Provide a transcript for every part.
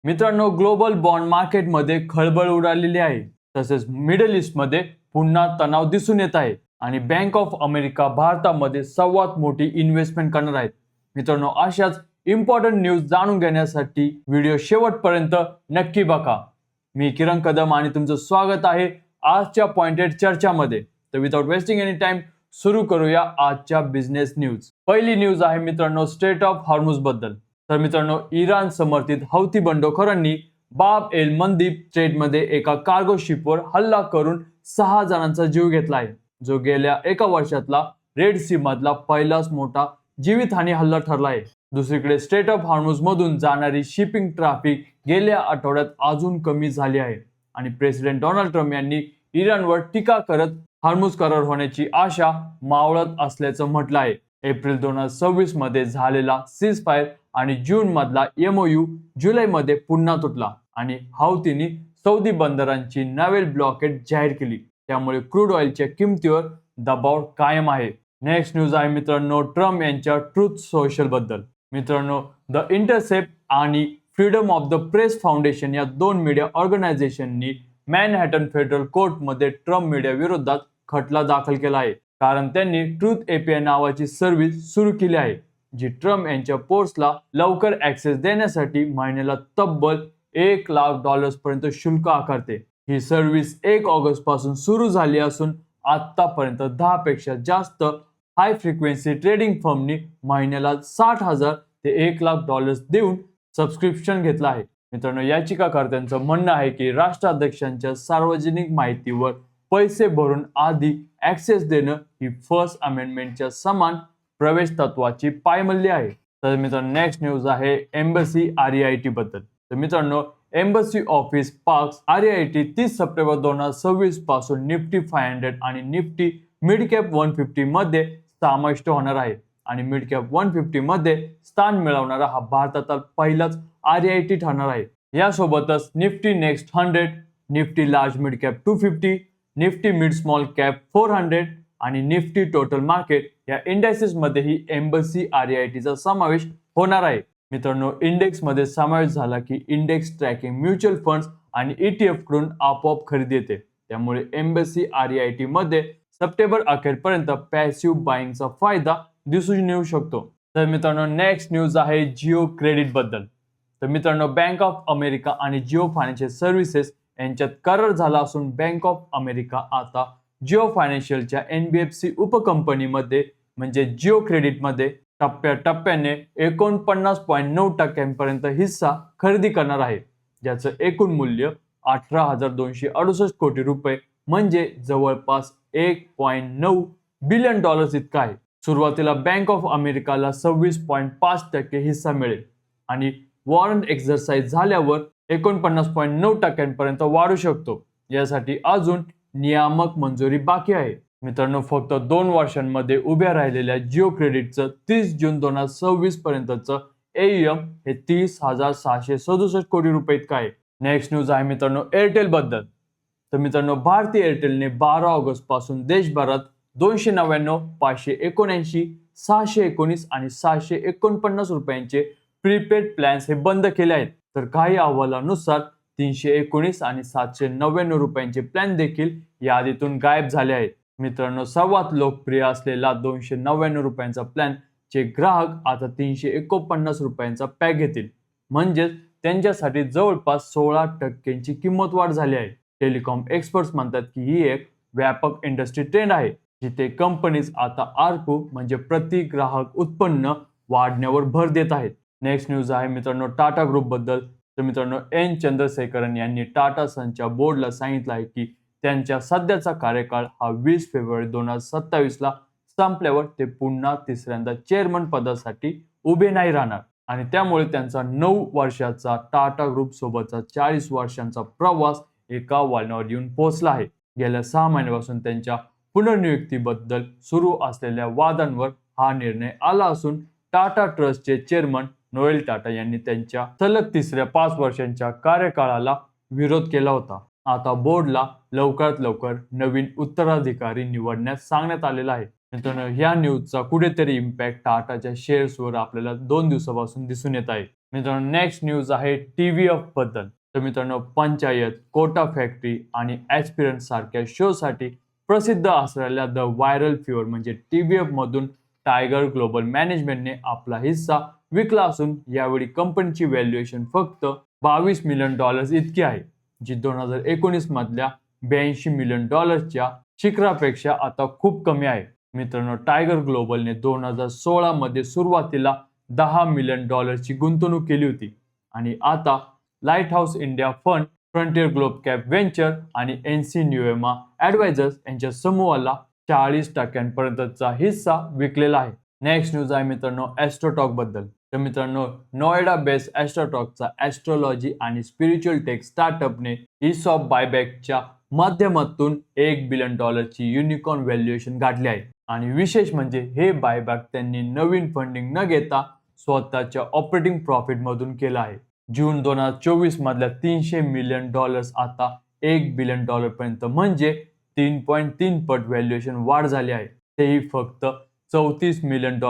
मित्रांनो, global bond मार्केटमध्ये खळबळ उडालेली आहे. तसेच मिडल ईस्टमध्ये पुन्हा तणाव दिसून येत आहे आणि बँक ऑफ अमेरिका भारतामध्ये सर्वात मोठी इन्व्हेस्टमेंट करणार आहेत. मित्रांनो, अशाच इम्पॉर्टंट न्यूज जाणून घेण्यासाठी व्हिडिओ शेवटपर्यंत नक्की बघा. मी किरण कदम आणि तुमचं स्वागत आहे आजच्या पॉइंटेड चर्चामध्ये. तर विदाउट वेस्टिंग एनी टाइम सुरू करूया आजच्या बिझनेस न्यूज. पहिली न्यूज आहे मित्रांनो स्ट्रेट ऑफ हॉर्मुझ बद्दल. तर मित्रांनो, इराण समर्थित हौथी बंडखोरांनी बाब एल मंदीब स्ट्रेटमध्ये एका कार्गो शिपवर हल्ला करून 6 जणांचा जीव घेतला आहे, जो गेल्या एका वर्षातला रेड सी मधला पहिलाच मोठा जीवितहानी हल्ला ठरला आहे. दुसरीकडे स्ट्रेट ऑफ हॉर्मुझ मधून जाणारी शिपिंग ट्रॅफिक गेल्या आठवड्यात अजून कमी झाली आहे आणि प्रेसिडेंट डोनाल्ड ट्रम्प यांनी इराणवर टीका करत हॉर्मुझ करार होण्याची आशा मावळत असल्याचं म्हटलं आहे. एप्रिल 2026 मध्ये झालेला सीज फायर आणि जून मधला MOU जुलैमध्ये पुन्हा तुटला आणि हौतीनी सौदी बंदरांची नवेल ब्लॉकेट जाहीर केली. त्यामुळे क्रूड ऑइलच्या किमतीवर दबाव कायम आहे. नेक्स्ट न्यूज आहे मित्रांनो ट्रम्प यांच्या ट्रूथ सोशल बद्दल. मित्रांनो, द इंटरसेप्ट आणि Freedom of the Press Foundation या 2 मीडिया ऑर्गनायझेशननी मॅनहॅटन फेडरल कोर्टमध्ये ट्रम्प मीडिया विरोधात खटला दाखल केला आहे, कारण त्यांनी ट्रूथ API नावाची सर्व्हिस सुरू केली आहे, जी ट्रम्प यांच्या पोस्टला लवकर ऍक्सेस देण्यासाठी महिन्याला तब्बल $1,00,000 पर्यंत शुल्क आकारते. ही सर्व्हिस 1 ऑगस्ट पासून सुरू झाली असून आतापर्यंत 10 पेक्षा जास्त हाय फ्रिक्वेन्सी ट्रेडिंग फर्मनी महिन्याला $60,000 ते $1,00,000 देऊन सबस्क्रिप्शन घेतलं आहे. मित्रांनो, याचिकाकर्त्यांचं म्हणणं आहे की राष्ट्राध्यक्षांच्या सार्वजनिक माहितीवर पैसे भरून आधी ऍक्सेस देणं ही फर्स्ट अमेंडमेंटच्या समान प्रवेश तत्वाची पायमल्ली आहे. तर मित्रांनो, नेक्स्ट न्यूज आहे एम्बसी REIT बद्दल. तर मित्रांनो, embassy office parks REIT 30 September 2026 पासून निफ्टी 500 आणि निफ्टी मिड कॅप 150 मध्ये समाविष्ट होणार आहे आणि मिड कॅप 150 मध्ये स्थान मिळवणारा हा भारताचा पहिलाच REIT ठरणार आहे. यासोबतच Nifty next 100, Nifty large mid cap 250, Nifty mid small cap 400 आणि निफ्टी टोटल मार्केट या इंडेक्सेस मध्येही एम्बसी REIT चा समावेश होणार आहे. मित्रांनो, इंडेक्स मध्ये समावेश झाला की इंडेक्स ट्रॅकिंग म्युच्युअल फंड्स आणि ETF कडून आपोआप खरेदी येते. त्यामुळे एम्बसी REIT मध्ये सप्टेंबर अखेरपर्यंत पॅसिव्ह बाईंगचा फायदा दिसून येऊ शकतो. तर मित्रांनो, नेक्स्ट न्यूज आहे जिओ क्रेडिट बद्दल. तर मित्रांनो, बँक ऑफ अमेरिका आणि जिओ फायनान्शियल सर्व्हिसेस यांच्यात करार झाला असून बँक ऑफ अमेरिका आता जिओ फायनान्शियलच्या NBFC उपकंपनीमध्ये म्हणजे जिओ क्रेडिटमध्ये टप्प्याटप्प्याने 49.9% हिस्सा खरेदी करणार आहे, ज्याचं एकूण मूल्य $18,268 कोटी म्हणजे जवळपास $1.9 बिलियन इतका आहे. सुरुवातीला बँक ऑफ अमेरिकाला 26.5% हिस्सा मिळेल आणि वॉरंट एक्झरसाइज झाल्यावर 49.9% पर्यंत वाढू शकतो. यासाठी अजून नियामक मंजुरी बाकी आहे. मित्रांनो, फक्त 2 वर्षांमध्ये उभ्या राहिलेल्या जिओ क्रेडिटचं 30 जून 2026 पर्यंतचं AUM हे $30,667 कोटी इतकं आहे. नेक्स्ट न्यूज आहे मित्रांनो एअरटेल बद्दल. तर मित्रांनो, भारती एअरटेलने 12 ऑगस्ट पासून देशभरात 299, 579, 619 आणि ₹749 प्रीपेड प्लॅन्स हे बंद केले आहेत. तर काही अहवालानुसार 319 आणि ₹799 प्लॅन देखील यादीतून गायब झाले आहेत. मित्रांनो, सर्वात लोकप्रिय असलेला ₹299 प्लॅन चे ग्राहक आता ₹349 पॅक घेतील, म्हणजेच त्यांच्यासाठी जवळपास 16% किंमत वाढ झाली आहे. टेलिकॉम एक्सपर्ट्स म्हणतात की ही एक व्यापक इंडस्ट्री ट्रेंड आहे, जिथे कंपनीज आता ARPU म्हणजे प्रति ग्राहक उत्पन्न वाढण्यावर भर देत आहेत. नेक्स्ट न्यूज आहे मित्रांनो टाटा ग्रुप बद्दल. तर मित्रांनो, N चंद्रशेखरन यांनी टाटा सन्सच्या बोर्डला सांगितलं आहे की त्यांच्या सध्याचा कार्यकाळ हा 20 फेब्रुवारी 2027 ला संपल्यावर ते पुन्हा तिसऱ्यांदा चेअरमन पदासाठी उभे नाही राहणार आणि त्यामुळे त्यांचा 9 वर्षाचा टाटा ग्रुप सोबतचा 40 वर्षांचा प्रवास एका वळणावर येऊन पोहोचला आहे. गेल्या 6 महिन्यापासून त्यांच्या पुनर्नियुक्तीबद्दल सुरू असलेल्या वादांवर हा निर्णय आला असून टाटा ट्रस्टचे चेअरमन नोएल टाटा यांनी त्यांच्या सलग तिसऱ्या 5 वर्षांच्या कार्यकाळाला विरोध केला होता. आता बोर्डला लवकरात लवकर नवीन उत्तराधिकारी निवडण्यास सांगण्यात आलेला आहे. मित्रांनो, ह्या न्यूजचा कुठेतरी इम्पॅक्ट टाटाच्या शेअर्सवर आपल्याला 2 दिवसापासून दिसून येत आहे. मित्रांनो नेक्स्ट न्यूज आहे TVF बद्दल. तर मित्रांनो पंचायत, कोटा फॅक्टरी आणि ॲस्पिरंट सारख्या शो साठी प्रसिद्ध असलेल्या द व्हायरल फीवर म्हणजे TVF मधून टायगर ग्लोबल मॅनेजमेंटने आपला हिस्सा विकला असून यावेळी कंपनीची व्हॅल्युएशन फक्त $22 मिलियन इतकी आहे, जी 2019 मधल्या $82 मिलियन शिखरापेक्षा आता खूप कमी आहे. मित्रांनो टायगर ग्लोबलने 2016 मध्ये सुरुवातीला $10 मिलियन ची गुंतवणूक केली होती आणि आता light house India fund, frontier globe cap venture आणि NC न्यूएमा ॲडवायझर्स यांच्या समूहाला 40% हिस्सा विकलेला आहे. नेक्स्ट न्यूज आहे मित्रांनो ॲस्ट्रोटॉक बद्दल. तर मित्रांनो नोएडा बेस्ड ॲस्ट्रोटॉकचा ॲस्ट्रोलॉजी आणि स्पिरिच्युअल टेक स्टार्टअपने ESOP बायबॅकच्या माध्यमातून $1 बिलियन ची युनिकॉर्न व्हॅल्युएशन गाठली आहे. आणि विशेष म्हणजे हे बायबॅक त्यांनी नवीन फंडिंग न घेता स्वतःच्या ऑपरेटिंग प्रॉफिट मधून केलं आहे. जून 2024 मधल्या $300 मिलियन आता $1 बिलियन पर्यंत म्हणजे 3.3 पट व्हॅल्युएशन वाढ झाली आहे, तेही फक्त $34 मिलियन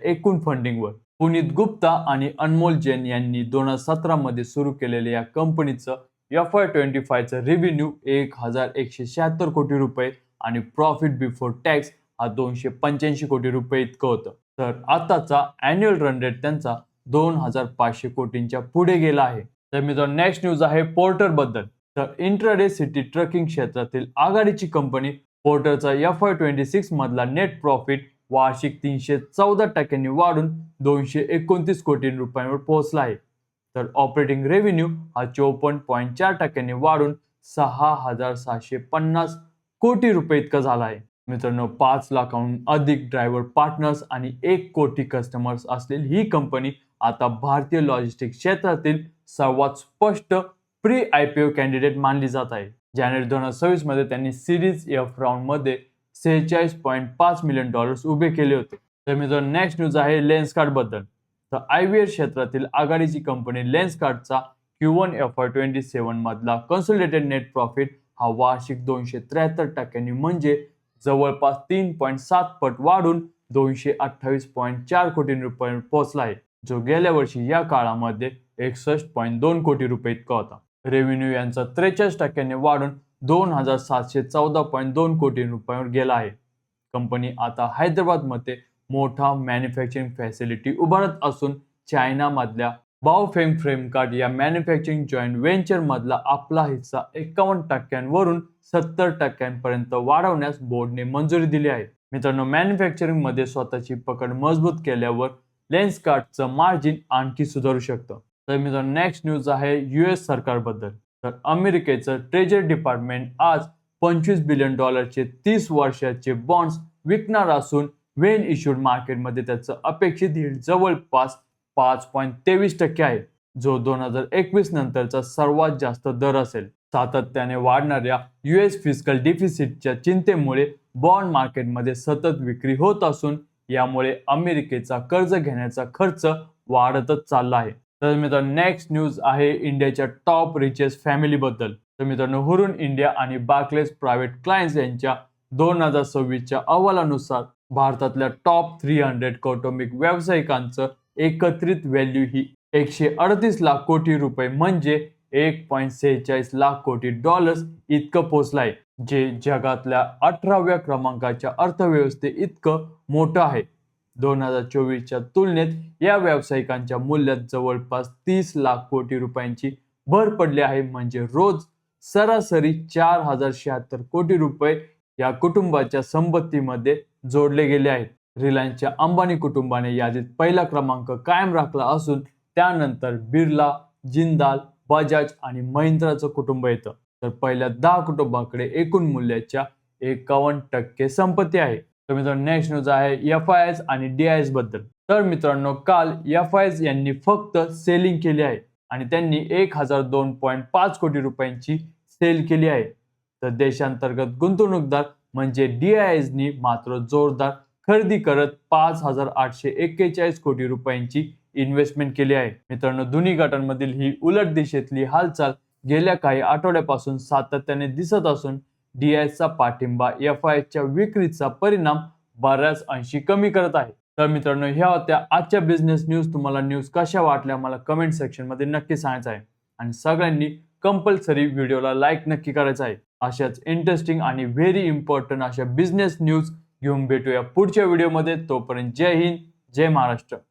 एकूण फंडिंगवर. पुनीत गुप्ता आणि अनमोल जैन यांनी 2017 मध्ये सुरू केलेल्या या कंपनीचं FY25 चं रेव्हेन्यू 1176 कोटी रुपये आणि प्रॉफिट बिफोर टॅक्स हा 285 कोटी रुपये इतकं होतं. तर आताचा अॅन्युअल रन रेट त्यांचा 2500 कोटींच्या पुढे गेला आहे. तर मित्रांनो नेक्स्ट न्यूज आहे पोर्टर बद्दल. तर इंट्राडे सिटी ट्रकिंग क्षेत्रातील आघाडीची कंपनी पोर्टरचा FY26 मधला नेट प्रॉफिट वार्षिक 314% वाढून 229 कोटी रुपयांवर पोहोचला आहे. तर ऑपरेटिंग रेव्हेन्यू हा 54.4% वाढून 6750 कोटी रुपये इतका झाला आहे. मित्रांनो 5 लाखाहून अधिक ड्रायव्हर पार्टनर्स आणि 1 कोटी कस्टमर्स असलेली ही कंपनी आता भारतीय लॉजिस्टिक्स क्षेत्रातील सर्वात स्पष्ट प्री IPO कॅन्डिडेट मानली जात आहे. जानेवारी 2026 मध्ये त्यांनी सिरीज F राऊंड मध्ये $46.5 मिलियन उभे केले होते. तर मित्रांनो नेक्स्ट न्यूज आहे लेन्सकार्ट बद्दल. तर IVR क्षेत्रातील आघाडीची कंपनी लेन्सकार्टचा Q1 FY27 मधला कन्सोलिडेटेड नेट प्रॉफिट हा वार्षिक 273% म्हणजे जवळपास 3.7 पट वाढून 228.4 कोटी रुपयांवर पोहोचला आहे, जो गेल्या वर्षी या काळामध्ये 61.2 कोटी रुपये इतका होता. रेव्हेन्यू यांचा 43% वाढून 2714.2 कोटी रुपयांवर गेला आहे. कंपनी आता हैदराबादमध्ये मोठा मॅन्युफॅक्चरिंग फॅसिलिटी उभारत असून चायनामधल्या बाओफेंग फ्रेमकार्ट या मॅन्युफॅक्चरिंग जॉईंट व्हेंचर मधला आपला हिस्सा 51% वरून 70% पर्यंत वाढवण्यास बोर्डने मंजुरी दिली आहे. मित्रांनो मॅन्युफॅक्चरिंग मध्ये स्वतःची पकड मजबूत केल्यावर लेन्सकार्टचं मार्जिन आणखी सुधारू शकतं. तर मित्रांनो नेक्स्ट न्यूज आहे US सरकारबद्दल. तर अमेरिकेचं ट्रेजरी डिपार्टमेंट आज $25 बिलियन 30 वर्षाचे बॉन्ड्स विकणार असून व्हेन इश्यूड मार्केटमध्ये त्याचं अपेक्षित यील्ड जवळपास 5.23% आहे, जो 2021 नंतरचा सर्वात जास्त दर असेल. सातत्याने वाढणाऱ्या US फिस्कल डिफिसिटच्या चिंतेमुळे बॉन्ड मार्केटमध्ये सतत विक्री होत असून यामुळे अमेरिकेचा कर्ज घेण्याचा खर्च वाढतच चालला आहे. तर मित्रांनो नेक्स्ट न्यूज आहे इंडियाच्या टॉप रिचेस्ट फॅमिली बद्दल. तर मित्रांनो हुरुन इंडिया आणि बार्क्लेज प्रायव्हेट क्लायंट्स यांच्या 2026च्या अहवालानुसार भारतातल्या टॉप 300 कौटुंबिक व्यावसायिकांचं एकत्रित व्हॅल्यू ही 138 लाख कोटी रुपये म्हणजे $1.46 लाख कोटी इतकं पोहोचलाय, जे जगातल्या 18व्या क्रमांकाच्या अर्थव्यवस्थे इतकं मोठं आहे. 2024च्या तुलनेत या व्यावसायिकांच्या मूल्यात जवळपास 30 लाख कोटी रुपयांची भर पडली आहे, म्हणजे रोज सरासरी 4076 कोटी रुपये या कुटुंबाच्या संपत्तीमध्ये जोडले गेले आहेत. रिलायन्सच्या अंबानी कुटुंबाने यादीत पहिला क्रमांक कायम राखला असून त्यानंतर बिर्ला, जिंदाल, बजाज आणि महिंद्राचं कुटुंब येतं. तर पहिल्या 10 कुटुंबाकडे एकूण मूल्याच्या 51% संपत्ती आहे. तर मित्रांनो नेक्स्ट न्यूज आहे FIS आणि DIS बद्दल. तर मित्रांनो काल FIS यांनी फक्त सेलिंग केली आहे आणि त्यांनी 1002.5 कोटी रुपयांची सेल केली आहे. तर देशांतर्गत गुंतवणूकदार म्हणजे DISनी मात्र जोरदार खरेदी करत 5841 कोटी रुपयांची इन्व्हेस्टमेंट केली आहे. मित्रांनो दोन्ही गटांमधील ही उलट दिशेतली हालचाल गेल्या काही आठवड्यापासून सातत्याने दिसत असून DISचा पाठिंबा FISच्या विक्रीचा परिणाम बऱ्याच अंशी कमी करत आहे. तर मित्रांनो, ह्या होत्या आजच्या बिझनेस न्यूज. तुम्हाला न्यूज कशा वाटल्या मला कमेंट सेक्शन मध्ये नक्की सांगायचं आहे. आणि सगळ्यांनी कंपल्सरी व्हिडिओला लाईक नक्की करायचं आहे. अशाच इंटरेस्टिंग आणि व्हेरी इम्पॉर्टंट अशा बिझनेस न्यूज घेऊन भेटूया पुढच्या व्हिडिओमध्ये. तोपर्यंत जय हिंद, जय महाराष्ट्र.